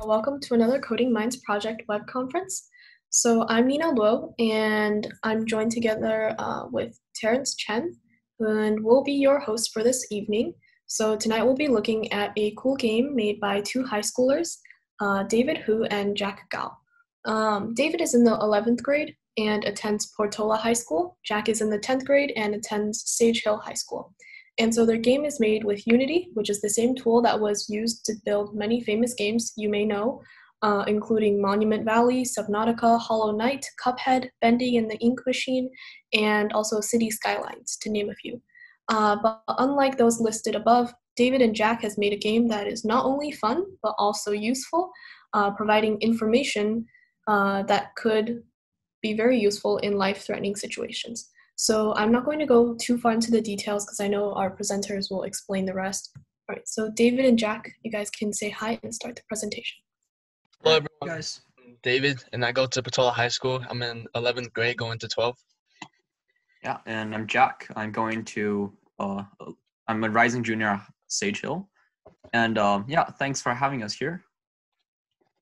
Welcome to another Coding Minds project web conference. So I'm Nina Luo, and I'm joined together with Terrence Chen, and we'll be your hosts for this evening. So tonight we'll be looking at a cool game made by two high schoolers, David Hu and Jack Gao. David is in the 11th grade and attends Portola High School. Jack is in the 10th grade and attends Sage Hill High School. And so their game is made with Unity, which is the same tool that was used to build many famous games you may know, including Monument Valley, Subnautica, Hollow Knight, Cuphead, Bendy and the Ink Machine, and also City Skylines, to name a few. But unlike those listed above, David and Jack has made a game that is not only fun, but also useful, providing information that could be very useful in life-threatening situations. So I'm not going to go too far into the details because I know our presenters will explain the rest. All right, so David and Jack, you guys can say hi and start the presentation. Hello everyone, guys. I'm David, and I go to Portola High School. I'm in 11th grade, going to 12th. Yeah, and I'm Jack. I'm going to, I'm a rising junior at Sage Hill. And yeah, thanks for having us here.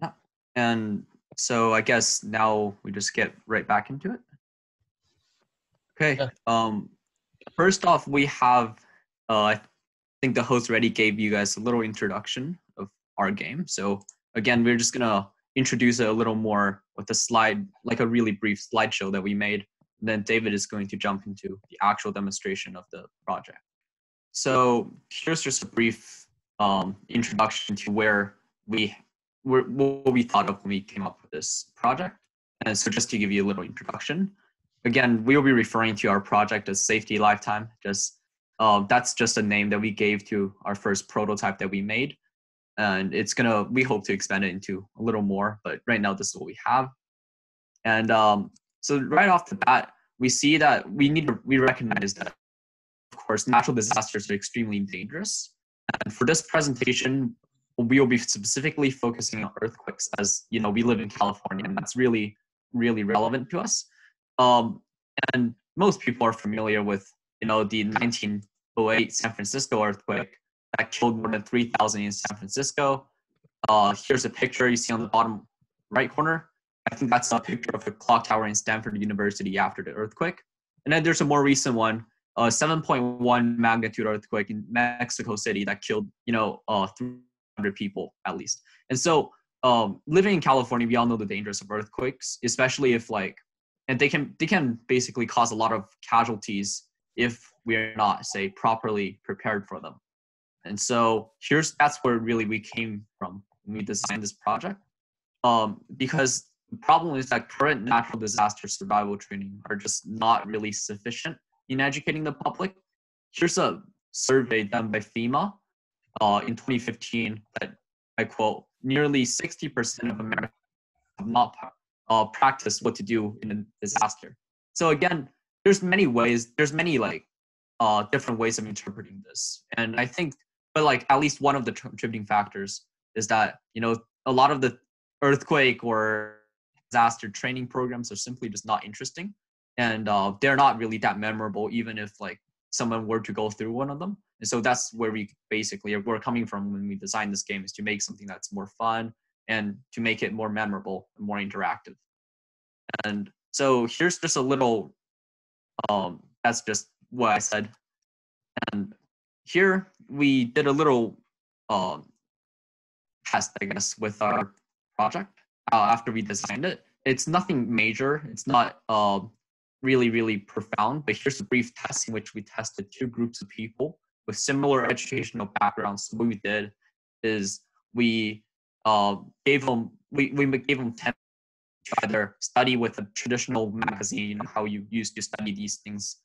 Yeah, and so I guess now we just get right back into it. Okay, first off, we have, I think the host already gave you guys a little introduction of our game. So again, we're just gonna introduce it a little more with a slide, like a really brief slideshow that we made. And then David is going to jump into the actual demonstration of the project. So here's just a brief introduction to what we thought of when we came up with this project. And so just to give you a little introduction, again, we'll be referring to our project as Safety Lifetime. That's just a name that we gave to our first prototype that we made. And we hope to expand it into a little more, but right now this is what we have. And so right off the bat, we see that we recognize that, of course, natural disasters are extremely dangerous. And for this presentation, we will be specifically focusing on earthquakes, as you know, we live in California, and that's really, really relevant to us. And most people are familiar with, the 1908 San Francisco earthquake that killed more than 3,000 in San Francisco. Here's a picture you see on the bottom right corner. I think that's a picture of a clock tower in Stanford University after the earthquake. And then there's a more recent one, a 7.1 magnitude earthquake in Mexico City that killed, 300 people at least. And so living in California, we all know the dangers of earthquakes, especially if and they can basically cause a lot of casualties if we're not, say, properly prepared for them. And so that's where really we came from when we designed this project. Because the problem is that current natural disaster survival training are just not really sufficient in educating the public. Here's a survey done by FEMA in 2015 that, I quote, nearly 60% of Americans have not practice what to do in a disaster. So again, there's many different ways of interpreting this. And I think, but at least one of the contributing factors is that, a lot of the earthquake or disaster training programs are simply just not interesting. And they're not really that memorable, even if someone were to go through one of them. And so that's where we're coming from when we designed this game, is to make something that's more fun and to make it more memorable and more interactive. And so here's just a little, that's just what I said. And here we did a little test, I guess, with our project after we designed it. It's nothing major. It's not really, really profound, but here's a brief test in which we tested two groups of people with similar educational backgrounds. So what we did is we gave them 10 to either study with a traditional magazine, how you used to study these things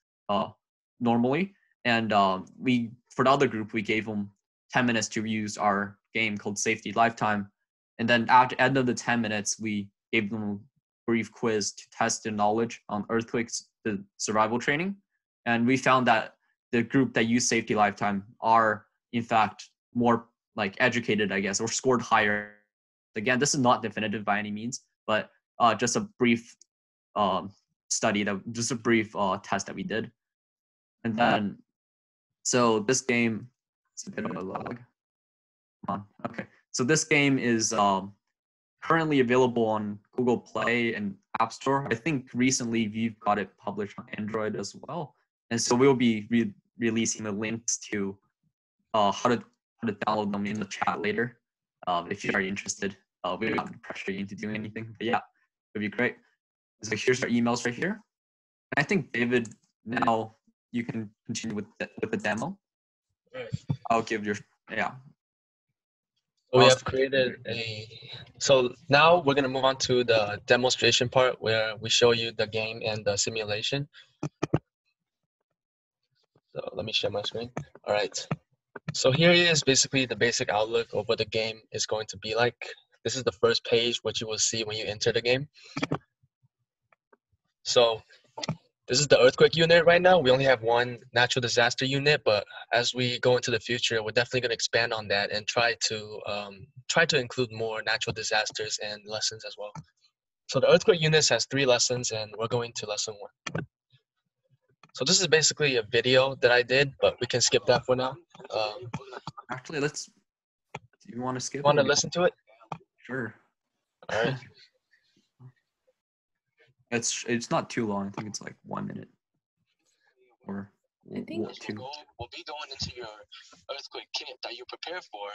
normally. And for the other group, we gave them 10 minutes to use our game called Safety Lifetime. And then at the end of the 10 minutes, we gave them a brief quiz to test their knowledge on earthquakes, the survival training. And we found that the group that used Safety Lifetime are, in fact, more educated, I guess, or scored higher. Again, this is not definitive by any means, but just a brief test that we did. And then, so this game, it's a bit of a lag. Come on, okay. So this game is currently available on Google Play and App Store. I think recently we've got it published on Android as well. And so we'll be releasing the links to how to download them in the chat later. If you're interested, we're not going to pressure you into doing anything, but yeah, it'd be great. So here's our emails right here. And I think David, now you can continue with the demo. I'll give your, yeah. We have created so now we're going to move on to the demonstration part where we show you the game and the simulation. So let me share my screen. All right. So here is basically the basic outlook of what the game is going to be like. This is the first page, what you will see when you enter the game. So this is the earthquake unit right now. We only have one natural disaster unit, but as we go into the future, we're definitely going to expand on that and try to include more natural disasters and lessons as well. So the earthquake unit has 3 lessons, and we're going to lesson 1. So this is basically a video that I did, but we can skip that for now. Actually, do you want to skip it? Want to listen to it? Sure. All right. It's not too long. I think it's like 1 minute. Or I think we'll be going into your earthquake kit that you prepare for,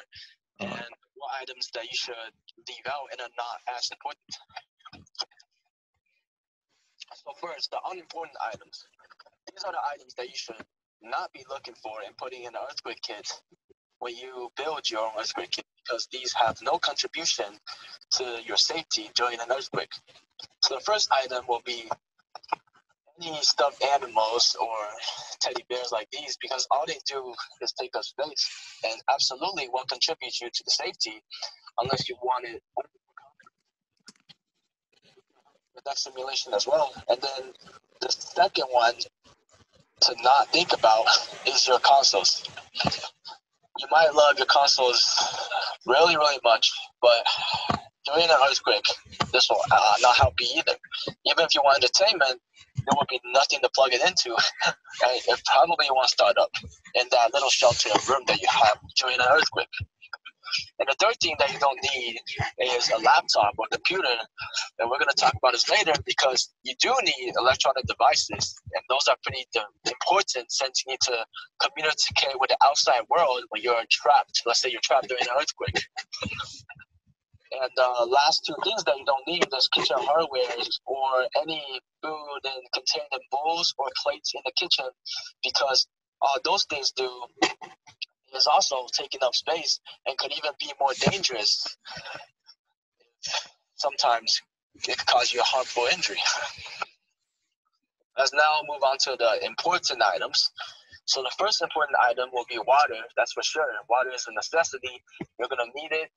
and what items that you should leave out and are not as important. So first, the unimportant items. These are the items that you should not be looking for and putting in the earthquake kit when you build your own earthquake kit, because these have no contribution to your safety during an earthquake. So the first item will be any stuffed animals or teddy bears like these, because all they do is take up space and absolutely won't contribute you to the safety unless you want it with that simulation as well. And then the second one to not think about is your consoles. You might love your consoles really, really much, but during an earthquake, this will not help you either. Even if you want entertainment, there will be nothing to plug it into. Right? It probably won't start up in that little shelter room that you have during an earthquake. And the third thing that you don't need is a laptop or computer, and we're going to talk about this later, because you do need electronic devices, and those are pretty important since you need to communicate with the outside world when you're trapped. Let's say you're trapped during an earthquake. And the last 2 things that you don't need is kitchen hardware or any food and contained bowls or plates in the kitchen, because all those things do is also taking up space and could even be more dangerous. Sometimes it could cause you a harmful injury. Let's now move on to the important items. So the first important item will be water, that's for sure. Water is a necessity. You're going to need it.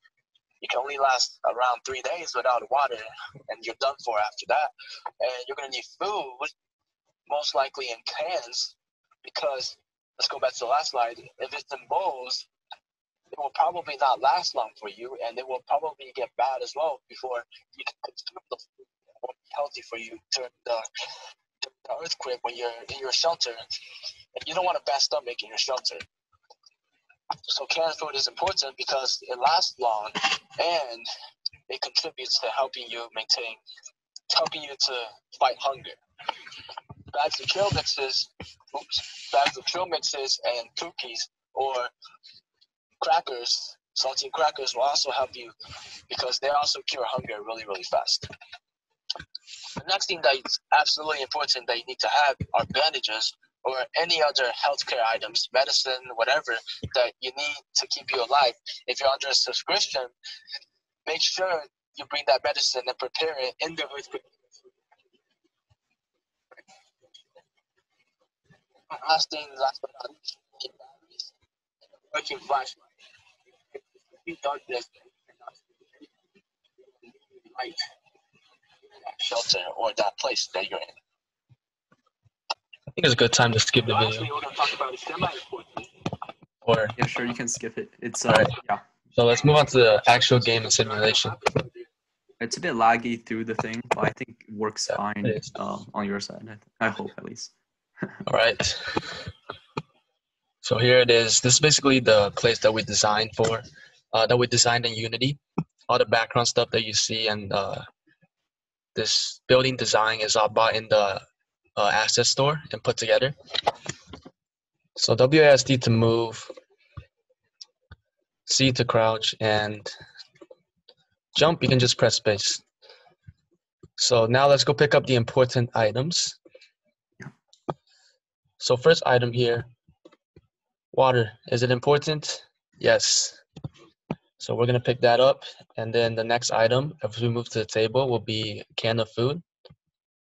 You can only last around 3 days without water, and you're done for after that. And you're going to need food, most likely in cans, because, let's go back to the last slide, if it's in bowls, it will probably not last long for you, and it will probably get bad as well before you can consume those food. It won't be healthy for you during the earthquake when you're in your shelter. And you don't want a bad stomach in your shelter. So canned food is important because it lasts long and it contributes to helping you to fight hunger. Bags of trail mixes and cookies or crackers, saltine crackers will also help you because they also cure hunger really, really fast. The next thing that is absolutely important that you need to have are bandages or any other healthcare items, medicine, whatever, that you need to keep you alive. If you're under a subscription, make sure you bring that medicine and prepare it in the earthquake. Last but not least, batteries and a working flashlight. If darkness light in that shelter or that place that you're in. I think it's a good time to skip the video. Actually, we're going to talk about is semi-important. Or Yeah, sure, you can skip it. It's right. Yeah. So let's move on to the actual game and simulation. It's a bit laggy through the thing, but I think it works fine on your side. I hope, at least. All right. So here it is. This is basically the place that we designed in Unity. all the background stuff that you see and this building design is all bought in the asset store and put together. So WASD to move, C to crouch, and jump, you can just press space. So now let's go pick up the important items. So first item here, water. Is it important? Yes. So we're gonna pick that up. And then the next item, if we move to the table, will be a can of food.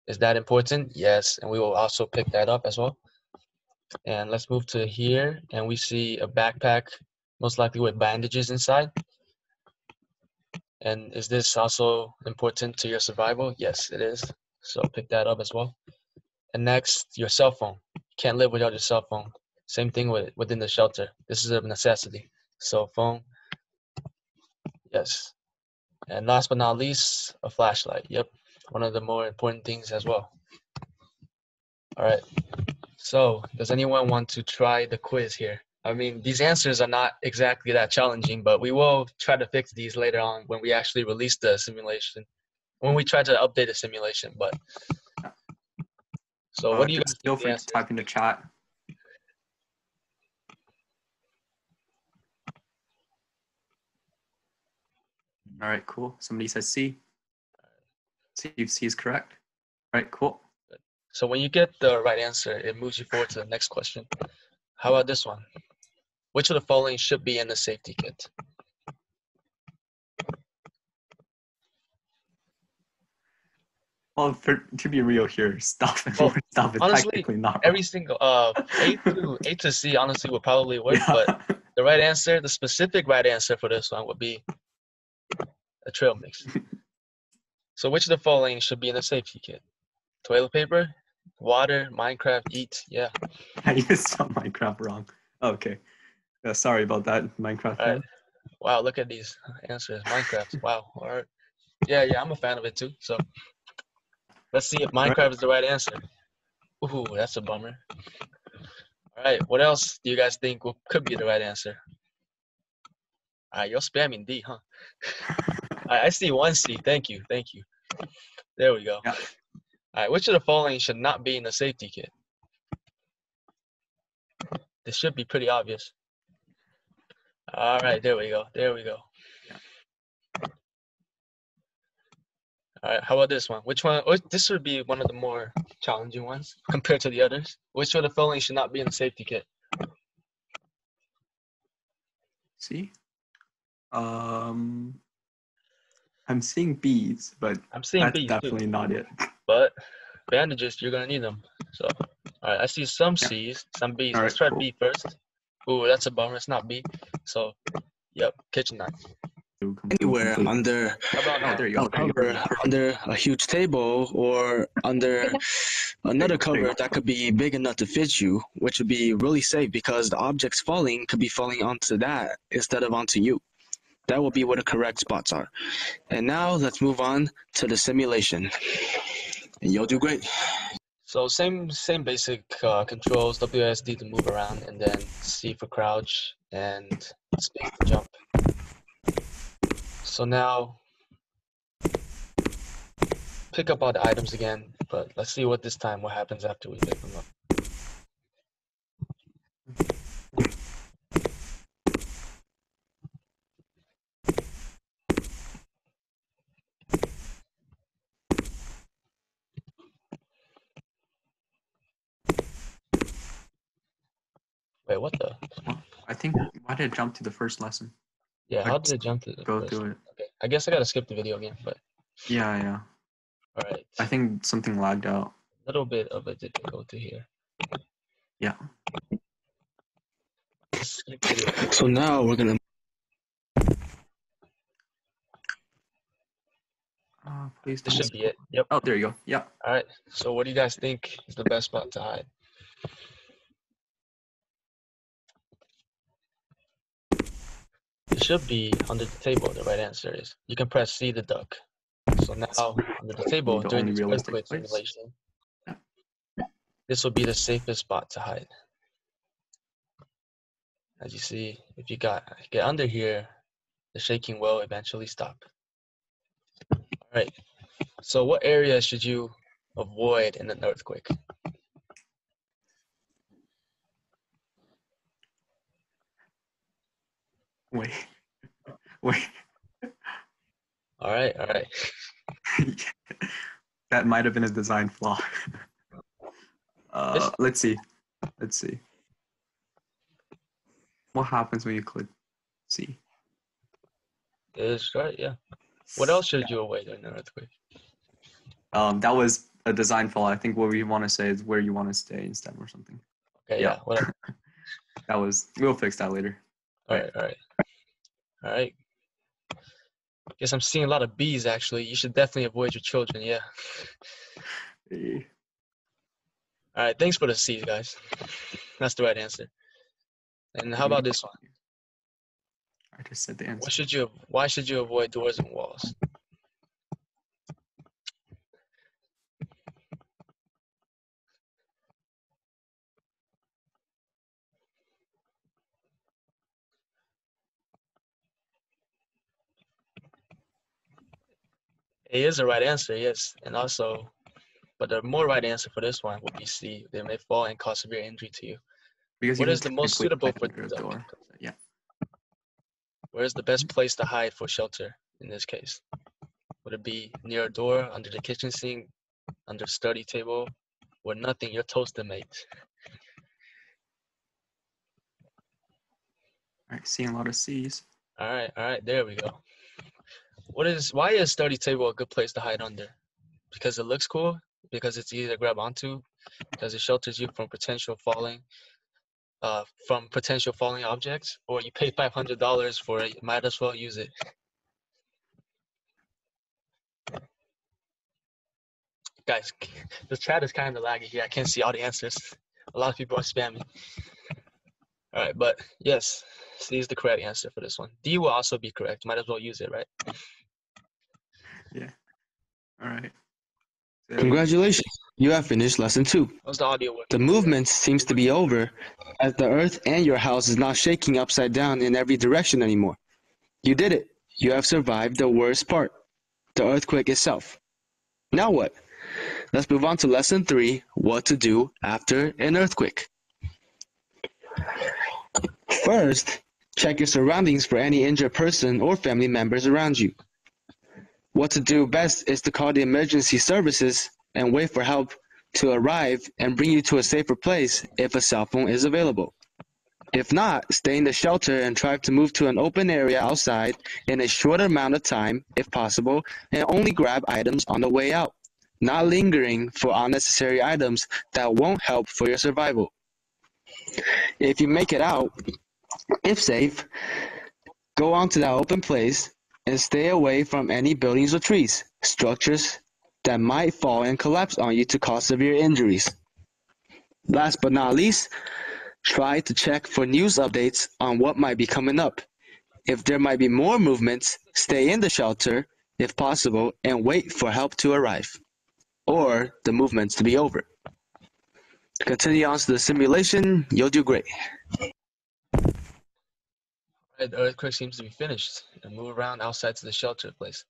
Is that important? Yes. And we will also pick that up as well. And let's move to here, and we see a backpack, most likely with bandages inside. And is this also important to your survival? Yes, it is. So pick that up as well. And next, your cell phone. You can't live without your cell phone. Same thing within the shelter. This is a necessity. Cell phone. Yes. And last but not least, a flashlight. Yep. One of the more important things as well. All right. So does anyone want to try the quiz here? I mean, these answers are not exactly that challenging, but we will try to fix these later on when we actually release the simulation, when we try to update the simulation. But so what do you guys feel free to type in the chat? All right, cool. Somebody says C. See if C is correct. All right, cool. So when you get the right answer, it moves you forward to the next question. How about this one? Which of the following should be in the safety kit? Well, to be real here, stuff and Well, more stuff is honestly, technically not wrong. every single A to C honestly would probably work, yeah. But the right answer, the specific right answer for this one would be a trail mix. So which of the following should be in the safety kit? Toilet paper, water, Minecraft, eat. Yeah. I used some Minecraft wrong. Okay. Sorry about that, Minecraft fan. Right. Wow, look at these answers. Minecraft. Wow. All right. Yeah, I'm a fan of it too. So let's see if Minecraft is the right answer. Ooh, that's a bummer. All right. What else do you guys think could be the right answer? All right, you're spamming D, huh? I see one C. Thank you. There we go. Yeah. All right, which of the following should not be in the safety kit? This should be pretty obvious. All right, there we go. Yeah. All right, how about this one? Which one? This would be one of the more challenging ones compared to the others. Which of the following should not be in the safety kit? See? I'm seeing B's, but I'm seeing that's B's definitely too. not it. But bandages, you're gonna need them. So, all right, I see some C's, some B's. Let's try B first. Ooh, that's a bummer. It's not B. So, yep, kitchen knife. Anywhere under under a huge table or under another cover that could be big enough to fit you, which would be really safe because the objects falling could be falling onto that instead of onto you. That will be where the correct spots are. And now let's move on to the simulation. And you'll do great. So same basic controls, WSD to move around, and then C for crouch and space to jump. So now pick up all the items again, but let's see what happens after we pick them up. Wait, what the? I think, why did it jump to the first lesson? Yeah, how did it jump to the go first? through it? Okay, I guess I gotta skip the video again, but. Yeah. All right. I think something lagged out. A little bit of it did go to here. Yeah. So now we're gonna. Please. This should be it. Yep. Oh, there you go. Yeah. All right. So what do you guys think is the best spot to hide? It should be under the table. The right answer is. You can press C to duck. So now under the table during the earthquake simulation, this will be the safest spot to hide. As you see, if you get under here, the shaking will eventually stop. All right, so what area should you avoid in an earthquake? Wait. All right. That might have been a design flaw. Let's see. What happens when you click C? Is right, yeah. What else should you avoid in an earthquake? That was a design flaw. I think what we want to say is where you want to stay instead or something. Okay, yeah. Whatever. We'll fix that later. All right. Guess I'm seeing a lot of B's actually. You should definitely avoid your children, yeah. All right, thanks for the C's, guys. That's the right answer. And how about this one? I just said the answer. Why should you avoid doors and walls? It is the right answer, yes. And also, but the more right answer for this one would be C. They may fall and cause severe injury to you. Because what is the most suitable for the door? Yeah. Where is the best place to hide for shelter in this case? Would it be near a door, under the kitchen sink, under a study table, or nothing? You're toasted, mate. All right, seeing a lot of C's. All right, there we go. Why is study table a good place to hide under? Because it looks cool? Because it's easy to grab onto? Because it shelters you from potential falling objects? Or you pay $500 for it, you might as well use it. Guys, the chat is kind of laggy here. I can't see all the answers. A lot of people are spamming. All right, but yes, C is the correct answer for this one. D will also be correct. Might as well use it, right? Yeah. All right. So, Congratulations, you have finished lesson 2. How's the audio working? The movement seems to be over, as the earth and your house is not shaking upside down in every direction anymore. You did it. You have survived the worst part, the earthquake itself. Now what? Let's move on to lesson 3, what to do after an earthquake. First, check your surroundings for any injured person or family members around you. What to do best is to call the emergency services and wait for help to arrive and bring you to a safer place if a cell phone is available. If not, stay in the shelter and try to move to an open area outside in a short amount of time if possible, and only grab items on the way out, not lingering for unnecessary items that won't help for your survival. If you make it out, if safe, go on to that open place and stay away from any buildings or trees, structures that might fall and collapse on you to cause severe injuries. Last but not least, try to check for news updates on what might be coming up. If there might be more movements, stay in the shelter if possible and wait for help to arrive, or the movements to be over. Continue on to the simulation, you'll do great. Right, the earthquake seems to be finished, and move around outside to the shelter place.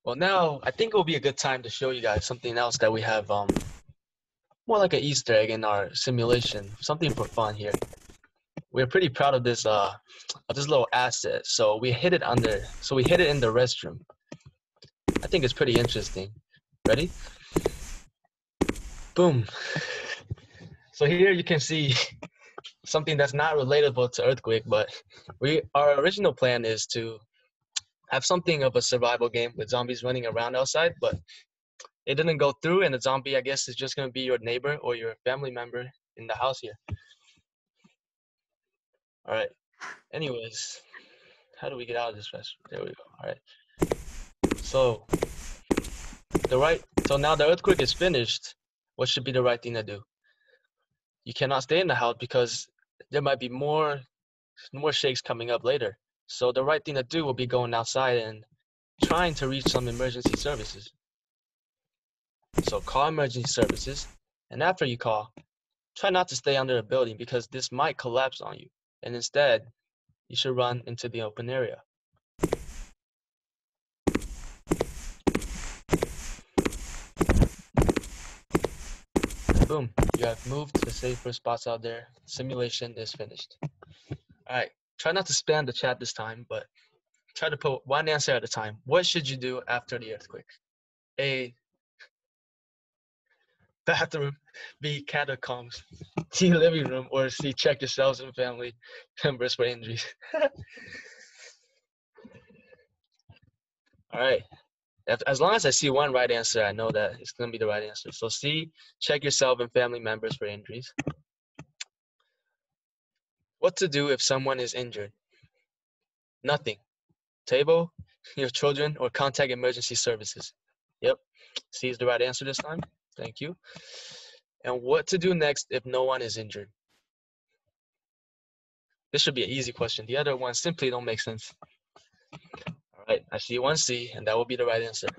Well, now I think it will be a good time to show you guys something else that we have, more like an Easter egg in our simulation, something for fun here. We're pretty proud of this little asset. So we hid it in the restroom. I think it's pretty interesting. Ready? Boom. So here you can see something that's not relatable to earthquake, but our original plan is to have something of a survival game with zombies running around outside, but it didn't go through, and the zombie, I guess, is just going to be your neighbor or your family member in the house here. All right. Anyways, how do we get out of this restroom? There we go. All right. So now the earthquake is finished. What should be the right thing to do? You cannot stay in the house because there might be more shakes coming up later. So the right thing to do will be going outside and trying to reach some emergency services. So call emergency services, and after you call, try not to stay under a building because this might collapse on you, and instead, you should run into the open area. boom, you have moved to the safer spots out there. Simulation is finished. All right, try not to spam the chat this time, but try to put one answer at a time. What should you do after the earthquake? A, bathroom. B, catacombs. C, living room. Or C, check yourselves and family members for injuries. All right. As long as I see one right answer, I know that it's going to be the right answer. So C, check yourself and family members for injuries. What to do if someone is injured? Nothing. Table, your children, or contact emergency services. Yep, C is the right answer this time. Thank you. And what to do next if no one is injured? This should be an easy question. The other ones simply don't make sense. All right, I see one C, and that will be the right answer.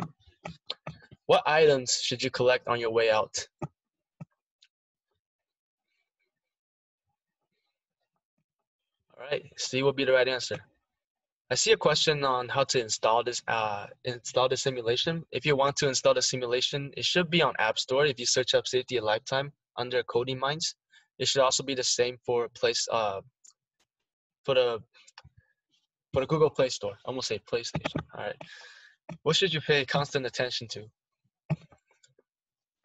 What items should you collect on your way out? All right, C will be the right answer. I see a question on how to install this simulation. If you want to install the simulation, it should be on App Store. If you search up Safety a Lifetime under Coding Minds, it should also be the same for for the Google Play Store. I almost say PlayStation. All right. What should you pay constant attention to?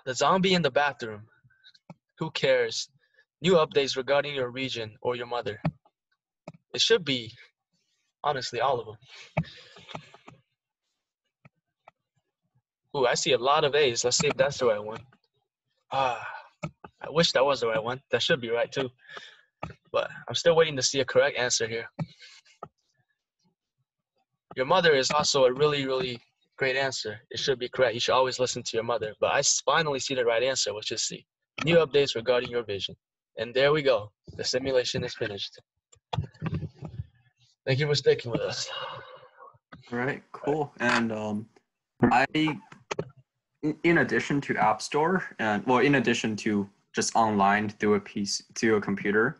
The zombie in the bathroom. Who cares? New updates regarding your region or your mother. It should be, honestly, all of them. Ooh, I see a lot of A's. Let's see if that's the right one. I wish that was the right one. That should be right too. But I'm still waiting to see a correct answer here. Your mother is also a really, really great answer. It should be correct. You should always listen to your mother. But I finally see the right answer, which is C. New updates regarding your vision. And there we go. The simulation is finished. Thank you for sticking with us. All right, cool. And in addition to App Store, and well, in addition to just online through a PC, through a computer,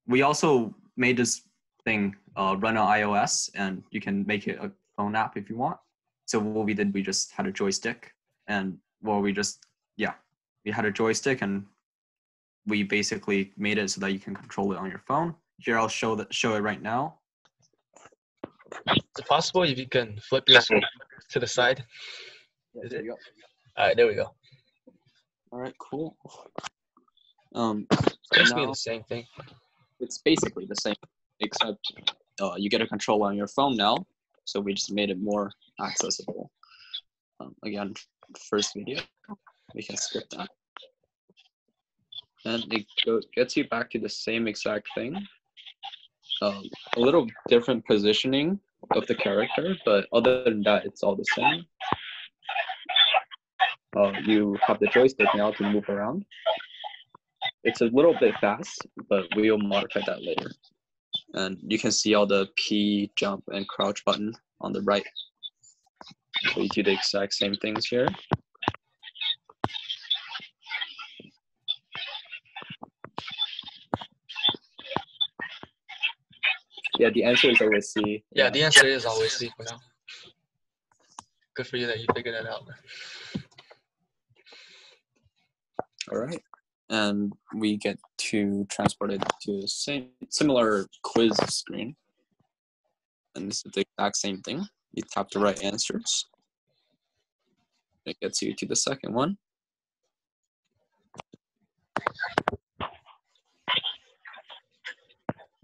we also made this thing run on iOS, and you can make it a phone app if you want. So what we did, we just had a joystick, and we had a joystick, and we basically made it so that you can control it on your phone. Here, I'll show it right now. Is it possible if you can flip your screen to the side? Yeah, there you go. All right, there we go. All right, cool. Basically the same thing. It's basically the same, except you get a control on your phone now. So we just made it more accessible. Again, first video, we can skip that. And it gets you back to the same exact thing. A little different positioning of the character, but other than that, it's all the same. You have the joystick now to move around. It's a little bit fast, but we'll modify that later. And you can see all the P, jump, and crouch button on the right. So you do the exact same things here. Yeah, the answer is always C. Yeah, the answer is always C for now. Good for you that you figured that out. All right. And we get to transport it to the similar quiz screen. And this is the exact same thing. You tap the right answers. It gets you to the second one.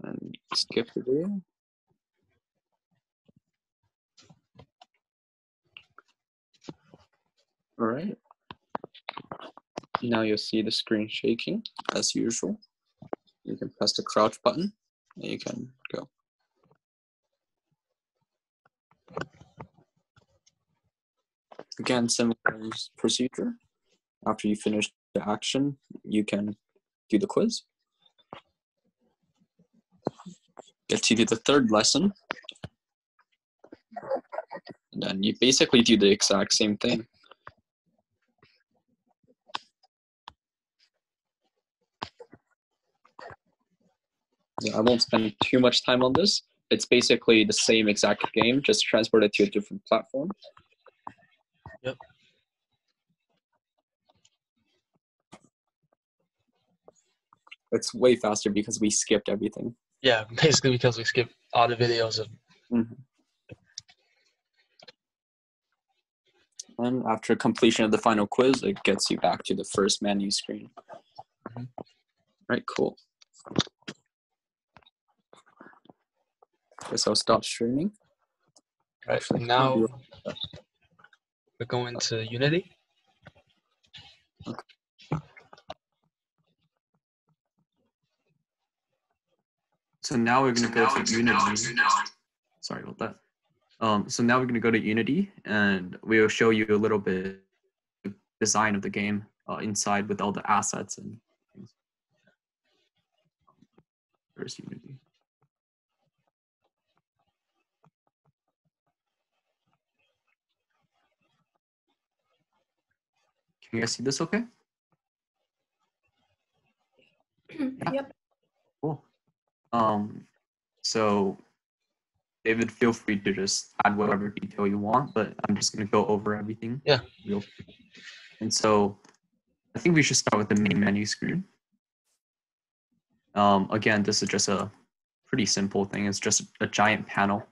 And skip the video. All right. Now you'll see the screen shaking as usual. You can press the crouch button and you can go. Again, similar procedure. After you finish the action, you can do the quiz. Get to do the third lesson. And then you basically do the exact same thing. Yeah, I won't spend too much time on this. It's basically the same exact game, just transported to a different platform. Yep. it's way faster because we skipped everything. Yeah, basically because we skipped all the videos of. And after completion of the final quiz, it gets you back to the first menu screen. Right, cool. Guess I'll stop streaming. Right, Actually, now we're going to Unity. Okay. So now we're going to go to Unity. Sorry about that. So now we're going to go to Unity, and we'll show you a little bit of design of the game inside with all the assets and things. Where's Unity? Can you guys see this okay? Yep. Cool. So David, feel free to just add whatever detail you want, but I'm just going to go over everything. Yeah. And so I think we should start with the main menu screen. Again, this is just a pretty simple thing. It's just a giant panel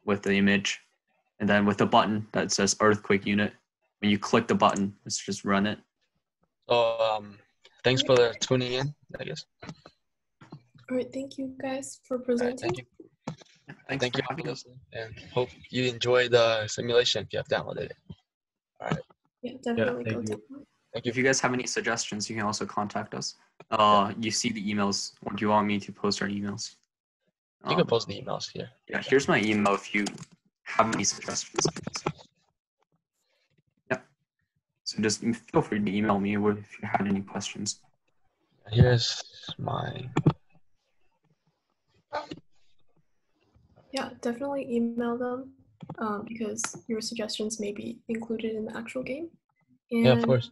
with the image, and then with a button that says earthquake unit. When you click the button, let's just run it. So thanks for tuning in, I guess. All right, thank you guys for presenting. Thank you. Thank you for listening, and hope you enjoy the simulation if you have downloaded it. All right. Yeah, definitely thank go you. take one. Thank you. If you guys have any suggestions, you can also contact us. You see the emails, or do you want me to post our emails? You can post the emails here. Yeah, here's my email if you have any suggestions. Yeah. So just feel free to email me if you had any questions. Here's my. Yeah, definitely email them because your suggestions may be included in the actual game. And Yeah, of course.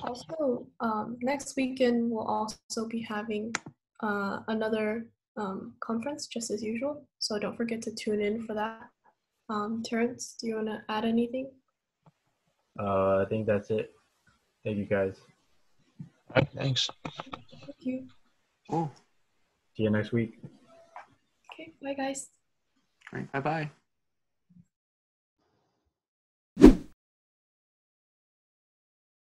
Also, next weekend we'll also be having another conference just as usual. So don't forget to tune in for that. Terrence, do you want to add anything? I think that's it. Thank you guys. All right, thanks. Thank you. Cool. See you next week. Okay, bye guys. All right, bye-bye.